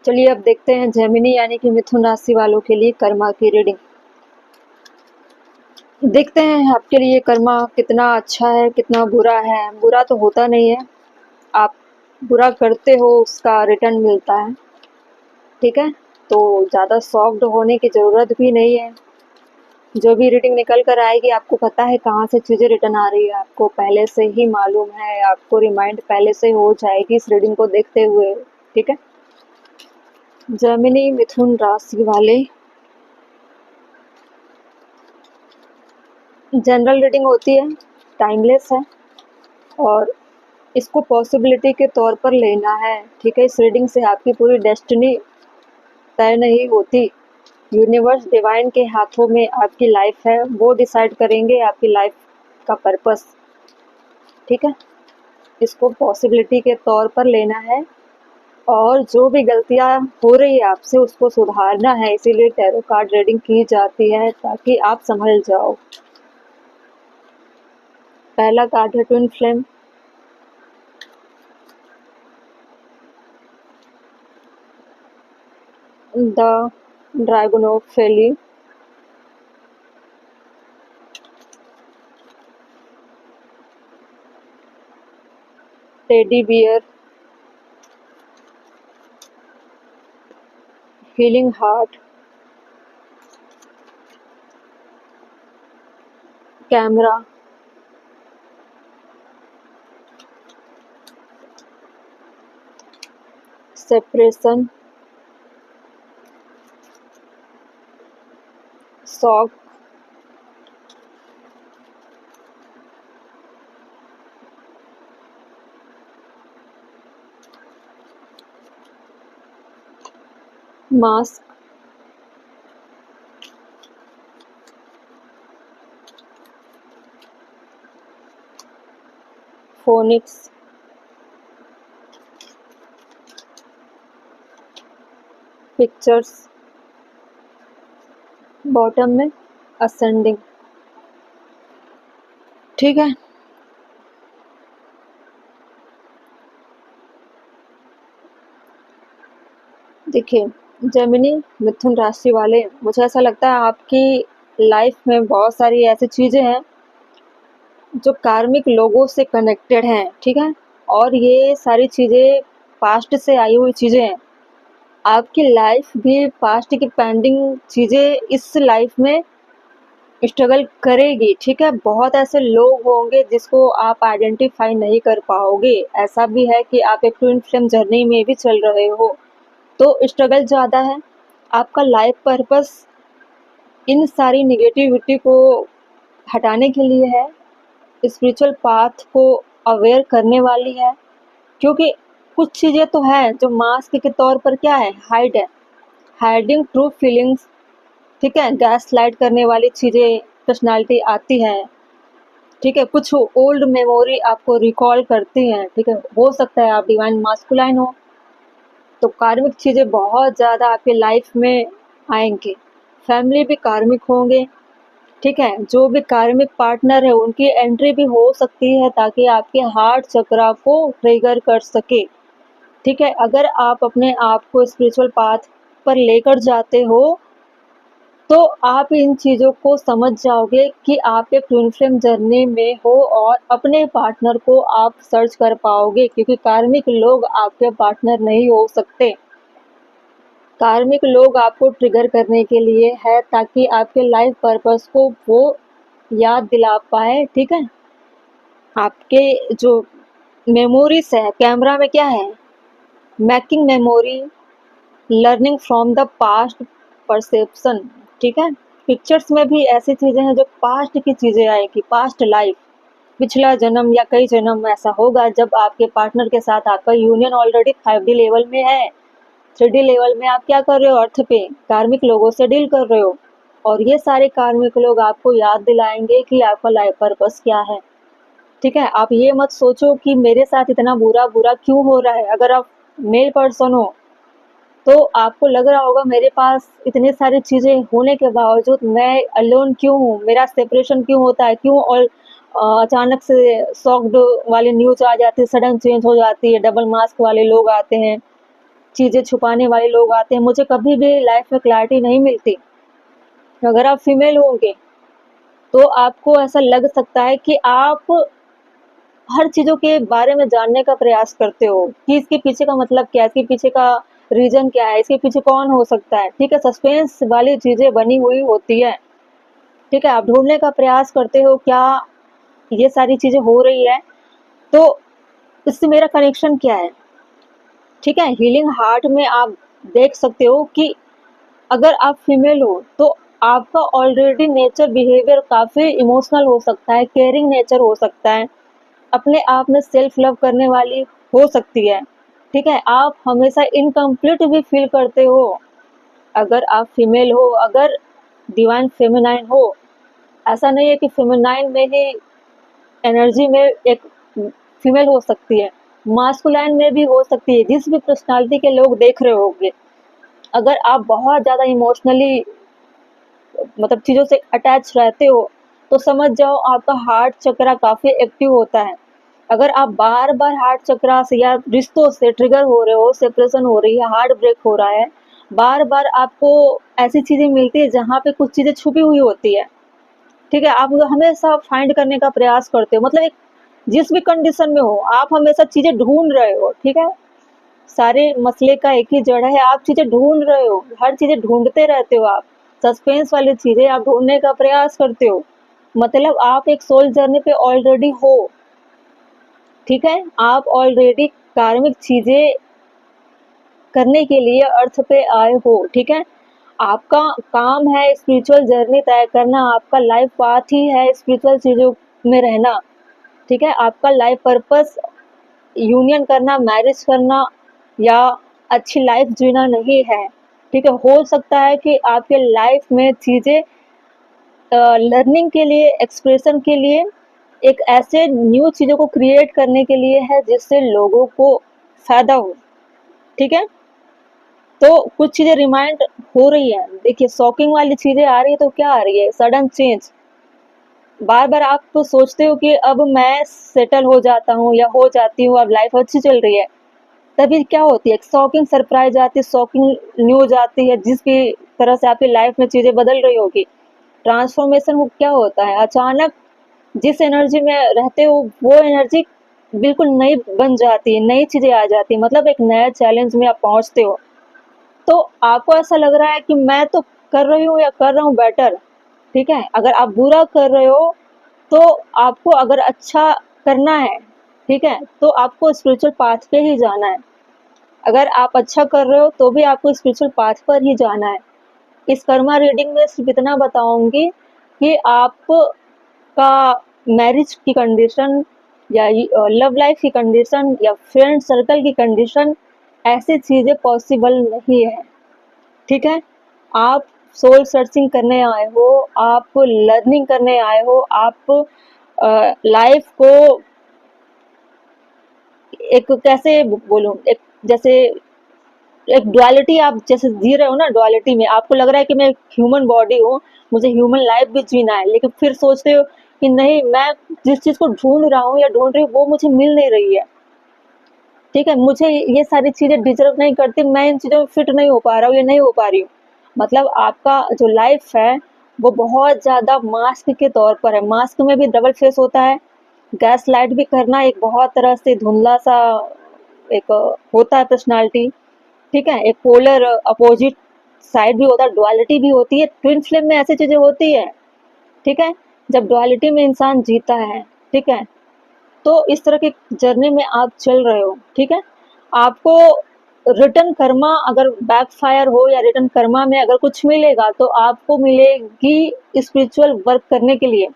चलिए अब देखते हैं जेमिनी यानी कि मिथुन राशि वालों के लिए कर्मा की रीडिंग। देखते हैं आपके लिए कर्मा कितना अच्छा है कितना बुरा है। बुरा तो होता नहीं है, आप बुरा करते हो उसका रिटर्न मिलता है। ठीक है, तो ज़्यादा सॉफ्ट होने की ज़रूरत भी नहीं है। जो भी रीडिंग निकल कर आएगी आपको पता है कहाँ से चीज़ें रिटर्न आ रही है, आपको पहले से ही मालूम है, आपको रिमाइंड पहले से हो जाएगी इस रीडिंग को देखते हुए। ठीक है, जेमिनी मिथुन राशि वाले, जनरल रीडिंग होती है, टाइमलेस है और इसको पॉसिबिलिटी के तौर पर लेना है। ठीक है, इस रीडिंग से आपकी पूरी डेस्टिनी तय नहीं होती। यूनिवर्स डिवाइन के हाथों में आपकी लाइफ है, वो डिसाइड करेंगे आपकी लाइफ का पर्पस। ठीक है, इसको पॉसिबिलिटी के तौर पर लेना है और जो भी गलतियां हो रही है आपसे उसको सुधारना है, इसीलिए टैरो कार्ड रीडिंग की जाती है ताकि आप संभल जाओ। पहला कार्ड है twin flame, the dragon of फेली, teddy bear, healing heart, camera, separation, shock, mask, phoenix, pictures, bottom में असेंडिंग। ठीक है, देखिए जेमिनी मिथुन राशि वाले, मुझे ऐसा लगता है आपकी लाइफ में बहुत सारी ऐसी चीज़ें हैं जो कार्मिक लोगों से कनेक्टेड हैं। ठीक है, और ये सारी चीज़ें पास्ट से आई हुई चीज़ें हैं। आपकी लाइफ भी पास्ट की पेंडिंग चीज़ें इस लाइफ में स्ट्रगल करेगी। ठीक है, बहुत ऐसे लोग होंगे जिसको आप आइडेंटिफाई नहीं कर पाओगे। ऐसा भी है कि आप एक ट्विन फ्लेम जर्नी में भी चल रहे हो तो स्ट्रगल ज़्यादा है। आपका लाइफ पर्पस इन सारी निगेटिविटी को हटाने के लिए है, स्पिरिचुअल पाथ को अवेयर करने वाली है। क्योंकि कुछ चीज़ें तो हैं जो मास्क के तौर पर क्या है, हाइड है, हाइडिंग ट्रू फीलिंग्स। ठीक है, गैस लाइट करने वाली चीज़ें पर्सनालिटी आती हैं। ठीक है, कुछ ओल्ड मेमोरी आपको रिकॉल करती हैं। ठीक है, हो सकता है आप डिवाइन मास्कुलाइन हो, तो कार्मिक चीज़ें बहुत ज़्यादा आपके लाइफ में आएंगी। फैमिली भी कार्मिक होंगे। ठीक है, जो भी कार्मिक पार्टनर है उनकी एंट्री भी हो सकती है ताकि आपके हार्ट चक्रा को ट्रिगर कर सके। ठीक है, अगर आप अपने आप को स्पिरिचुअल पाथ पर लेकर जाते हो तो आप इन चीज़ों को समझ जाओगे कि आप एक ट्विन फ्लेम जर्नी में हो और अपने पार्टनर को आप सर्च कर पाओगे, क्योंकि कार्मिक लोग आपके पार्टनर नहीं हो सकते। कार्मिक लोग आपको ट्रिगर करने के लिए है ताकि आपके लाइफ पर्पस को वो याद दिला पाए। ठीक है, आपके जो मेमोरीज है, कैमरा में क्या है, making memory, learning from the past, perception. ठीक है, पिक्चर्स में भी ऐसी चीज़ें हैं जो पास्ट की चीज़ें आएगी, पास्ट लाइफ, पिछला जन्म या कई जन्म ऐसा होगा जब आपके पार्टनर के साथ आपका यूनियन ऑलरेडी 5D लेवल में है। 3D लेवल में आप क्या कर रहे हो, अर्थ पे कार्मिक लोगों से डील कर रहे हो और ये सारे कार्मिक लोग आपको याद दिलाएंगे कि आपका लाइफ पर्पस क्या है। ठीक है, आप ये मत सोचो कि मेरे साथ इतना बुरा बुरा क्यों हो रहा है। अगर आप मेल पर्सन हो तो आपको लग रहा होगा मेरे पास इतने सारी चीज़ें होने के बावजूद मैं अलोन क्यों हूँ, मेरा सेपरेशन क्यों होता है, क्यों। और अचानक से शॉक्ड वाली न्यूज़ आ जाती है, सडन चेंज हो जाती है, डबल मास्क वाले लोग आते हैं। चीज़ें छुपाने वाले लोग आते हैं, मुझे कभी भी लाइफ में क्लैरिटी नहीं मिलती। अगर आप फीमेल होंगे तो आपको ऐसा लग सकता है कि आप हर चीज़ों के बारे में जानने का प्रयास करते हो कि इसके पीछे का मतलब क्या है, इसके पीछे का रीज़न क्या है, इसके पीछे कौन हो सकता है, ठीक है? सस्पेंस वाली चीज़ें बनी हुई होती है, ठीक है? आप ढूँढने का प्रयास करते हो क्या ये सारी चीज़ें हो रही है, तो इससे मेरा कनेक्शन क्या है, ठीक है? हीलिंग हार्ट में आप देख सकते हो कि अगर आप फीमेल हो तो आपका ऑलरेडी नेचर बिहेवियर काफ़ी इमोशनल हो सकता है, केयरिंग नेचर हो सकता है, अपने आप में सेल्फ लव करने वाली हो सकती है, ठीक है? आप हमेशा इनकम्प्लीट भी फील करते हो अगर आप फीमेल हो, अगर डिवाइन फेमिनाइन हो। ऐसा नहीं है कि फेमिनाइन में ही एनर्जी में एक फीमेल हो सकती है, मास्कुलाइन में भी हो सकती है। जिस भी पर्सनालिटी के लोग देख रहे होंगे, अगर आप बहुत ज़्यादा इमोशनली मतलब चीज़ों से अटैच रहते हो तो समझ जाओ आपका हार्ट चक्रा काफ़ी एक्टिव होता है। अगर आप बार बार हार्ट चक्रा से या रिश्तों से ट्रिगर हो रहे हो, सेपरेशन हो रही है, हार्ट ब्रेक हो रहा है, बार बार आपको ऐसी चीज़ें मिलती है जहाँ पे कुछ चीज़ें छुपी हुई होती है, ठीक है? आप हमेशा फाइंड करने का प्रयास करते हो, मतलब एक जिस भी कंडीशन में हो आप हमेशा चीज़ें ढूंढ रहे हो, ठीक है? सारे मसले का एक ही जड़ है, आप चीज़ें ढूंढ रहे हो, हर चीज़ें ढूंढते रहते हो आप, सस्पेंस वाली चीज़ें आप ढूंढने का प्रयास करते हो, मतलब आप एक सोल जर्नी पे ऑलरेडी हो, ठीक है? आप ऑलरेडी कार्मिक चीज़ें करने के लिए अर्थ पे आए हो, ठीक है? आपका काम है स्पिरिचुअल जर्नी तय करना, आपका लाइफ पाथ ही है स्पिरिचुअल चीज़ों में रहना, ठीक है? आपका लाइफ पर्पस यूनियन करना, मैरिज करना या अच्छी लाइफ जीना नहीं है, ठीक है? हो सकता है कि आपके लाइफ में चीज़ें लर्निंग के लिए, एक्सप्रेशन के लिए, एक ऐसे न्यू चीज़ों को क्रिएट करने के लिए है जिससे लोगों को फ़ायदा हो, ठीक है? तो कुछ चीज़ें रिमाइंड हो रही है, देखिए शॉकिंग वाली चीज़ें आ रही है तो क्या आ रही है, सडन चेंज। बार बार आप तो सोचते हो कि अब मैं सेटल हो जाता हूँ या हो जाती हूँ, अब लाइफ अच्छी चल रही है, तभी क्या होती है, एक शॉकिंग सरप्राइज आती है, शॉकिंग न्यूज आती है जिसकी तरह से आपकी लाइफ में चीज़ें बदल रही होगी। ट्रांसफॉर्मेशन हो क्या होता है, अचानक जिस एनर्जी में रहते हो वो एनर्जी बिल्कुल नई बन जाती है, नई चीज़ें आ जाती है, मतलब एक नया चैलेंज में आप पहुँचते हो। तो आपको ऐसा लग रहा है कि मैं तो कर रही हूँ या कर रहा हूँ बेटर, ठीक है? अगर आप बुरा कर रहे हो तो आपको अगर अच्छा करना है, ठीक है? तो आपको स्पिरिचुअल पाथ पे ही जाना है। अगर आप अच्छा कर रहे हो तो भी आपको स्पिरिचुअल पाथ पर ही जाना है। इस कर्मा रीडिंग में सिर्फ इतना बताऊंगी कि आपका मैरिज की कंडीशन या लव लाइफ की कंडीशन या फ्रेंड सर्कल की कंडीशन, ऐसी चीज़ें पॉसिबल नहीं है, ठीक है? आप सोल सर्चिंग करने आए हो, आप लर्निंग करने आए हो, आप लाइफ को एक कैसे बोलूँ, एक जैसे एक डुअलिटी आप जैसे जी रहे हो ना, डुअलिटी में आपको लग रहा है कि मैं ह्यूमन बॉडी हूँ, मुझे ह्यूमन लाइफ भी जीना है, लेकिन फिर सोचते हो कि नहीं, मैं जिस चीज़ को ढूंढ रहा हूँ या ढूंढ रही हूँ वो मुझे मिल नहीं रही है, ठीक है? मुझे ये सारी चीज़ें डिजर्व नहीं करती, मैं इन चीज़ों में फिट नहीं हो पा रहा हूँ या नहीं हो पा रही हूँ। मतलब आपका जो लाइफ है वो बहुत ज़्यादा मास्क के तौर पर है, मास्क में भी डबल फेस होता है, गैस लाइट भी करना एक बहुत तरह से धुंधला सा एक होता है पर्सनालिटी, ठीक है? एक पोलर अपोजिट साइड भी होता है, डुअलिटी भी होती है, ट्विन फ्लेम में ऐसी चीज़ें होती है, ठीक है? जब डुअलिटी में इंसान जीता है, ठीक है? तो इस तरह की जर्नी में आप चल रहे हो, ठीक है? आपको रिटर्न कर्मा अगर बैकफायर हो या रिटर्न कर्मा में अगर कुछ मिलेगा तो आपको मिलेगी स्पिरिचुअल वर्क करने के लिए,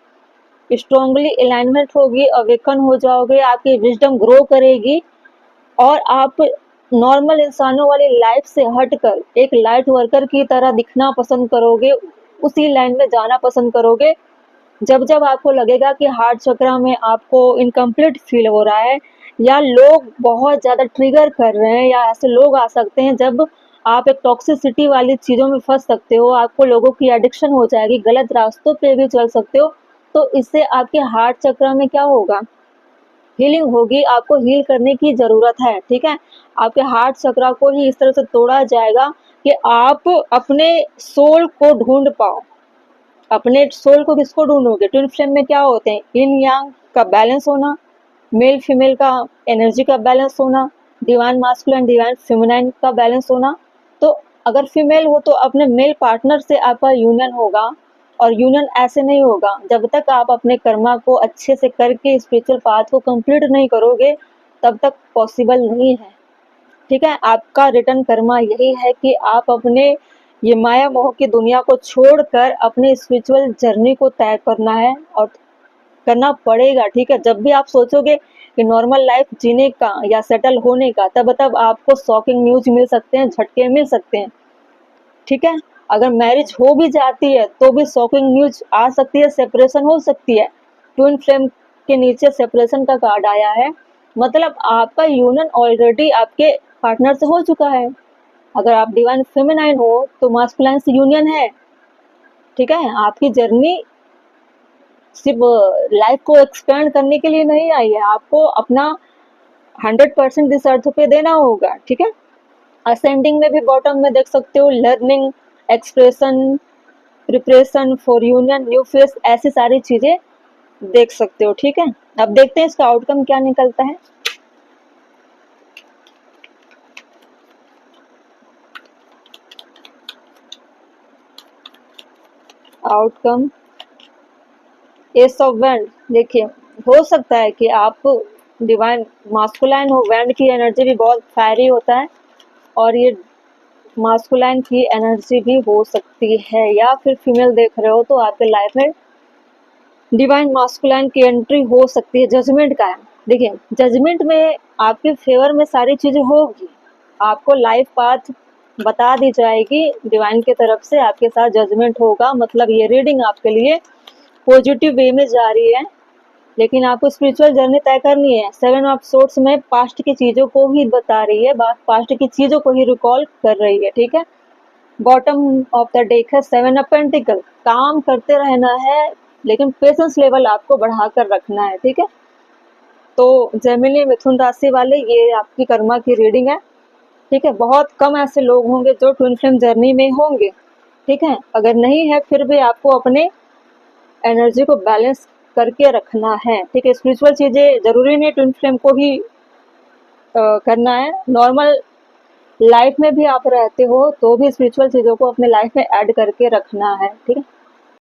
स्ट्रांगली अलाइनमेंट होगी, अवेकन हो जाओगे, आपकी विजडम ग्रो करेगी और आप नॉर्मल इंसानों वाली लाइफ से हटकर एक लाइट वर्कर की तरह दिखना पसंद करोगे, उसी लाइन में जाना पसंद करोगे। जब जब आपको लगेगा कि हार्ट चक्र में आपको इनकम्प्लीट फील हो रहा है या लोग बहुत ज़्यादा ट्रिगर कर रहे हैं या ऐसे लोग आ सकते हैं जब आप एक टॉक्सिसिटी वाली चीज़ों में फंस सकते हो, आपको लोगों की एडिक्शन हो जाएगी, गलत रास्तों पे भी चल सकते हो, तो इससे आपके हार्ट चक्र में क्या होगा, हीलिंग होगी, आपको हील करने की ज़रूरत है, ठीक है? आपके हार्ट चक्रा को ही इस तरह से तोड़ा जाएगा कि आप अपने सोल को ढूँढ पाओ। अपने सोल को किसको ढूँढोगे? ट्विन फ्लेम में क्या होते हैं? यिन यांग का बैलेंस होना, मेल फीमेल का एनर्जी का बैलेंस होना, डिवाइन मास्कुलिन डिवाइन फेमिनाइन का बैलेंस होना। तो अगर फीमेल हो तो अपने मेल पार्टनर से आपका यूनियन होगा, और यूनियन ऐसे नहीं होगा जब तक आप अपने कर्मा को अच्छे से करके स्पिरिचुअल पाथ को कंप्लीट नहीं करोगे, तब तक पॉसिबल नहीं है, ठीक है? आपका रिटर्न कर्मा यही है कि आप अपने ये माया मोह की दुनिया को छोड़कर अपने स्पिरिचुअल जर्नी को तय करना है, और करना पड़ेगा, ठीक है? जब भी आप सोचोगे कि नॉर्मल लाइफ जीने का या सेटल होने का, तब आपको शॉकिंग न्यूज मिल सकते हैं, झटके मिल सकते हैं, ठीक है? अगर मैरिज हो भी जाती है तो भी शॉकिंग न्यूज आ सकती है, सेपरेशन हो सकती है। ट्विन फ्लेम के नीचे सेपरेशन का कार्ड आया है, मतलब आपका यूनियन ऑलरेडी आपके पार्टनर से हो चुका है। अगर आप डिवाइन फेमिनाइन हो तो मास्कुलाइन से यूनियन है, ठीक है? आपकी जर्नी सिर्फ लाइफ को एक्सपेंड करने के लिए नहीं आई है, आपको अपना 100% इस अर्थ पे देना होगा, ठीक है? असेंडिंग में भी बॉटम में देख सकते हो, learning, expression, preparation for union, new face, ऐसी सारी चीजें देख सकते हो, ठीक है? अब देखते हैं इसका आउटकम क्या निकलता है। Outcome S of wand. देखिए, हो सकता है कि आप डिवाइन मास्कुलाइन हो, वैंड की एनर्जी भी बहुत फायरी होता है, और ये मास्कुलाइन की एनर्जी भी हो सकती है, या फिर फीमेल देख रहे हो तो आपके लाइफ में डिवाइन मास्कुलाइन की एंट्री हो सकती है। जजमेंट का है, देखिए जजमेंट में आपके फेवर में सारी चीजें होगी, आपको लाइफ पाथ बता दी जाएगी डिवाइन की तरफ से, आपके साथ जजमेंट होगा, मतलब ये रीडिंग आपके लिए पॉजिटिव वे में जा रही है, लेकिन आपको स्पिरिचुअल जर्नी तय करनी है। 7 ऑफ सोर्ड्स में पास्ट की चीजों को ही बता रही है, बात पास्ट की चीजों को ही रिकॉल कर रही है, ठीक है? बॉटम ऑफ द डेक है 7 ऑफ पेंटिकल। काम करते रहना है, लेकिन पेशेंस लेवल आपको बढ़ाकर रखना है, ठीक है? तो जेमिनी मिथुन राशि वाले, ये आपकी कर्मा की रीडिंग है, ठीक है? बहुत कम ऐसे लोग होंगे जो ट्विन फ्लेम जर्नी में होंगे, ठीक है? अगर नहीं है फिर भी आपको अपने एनर्जी को बैलेंस करके रखना है, ठीक है? स्पिरिचुअल चीजें जरूरी नहीं ट्विन फ्लेम को ही करना है, नॉर्मल लाइफ में भी आप रहते हो तो भी स्पिरिचुअल चीजों को अपने लाइफ में ऐड करके रखना है, ठीक है?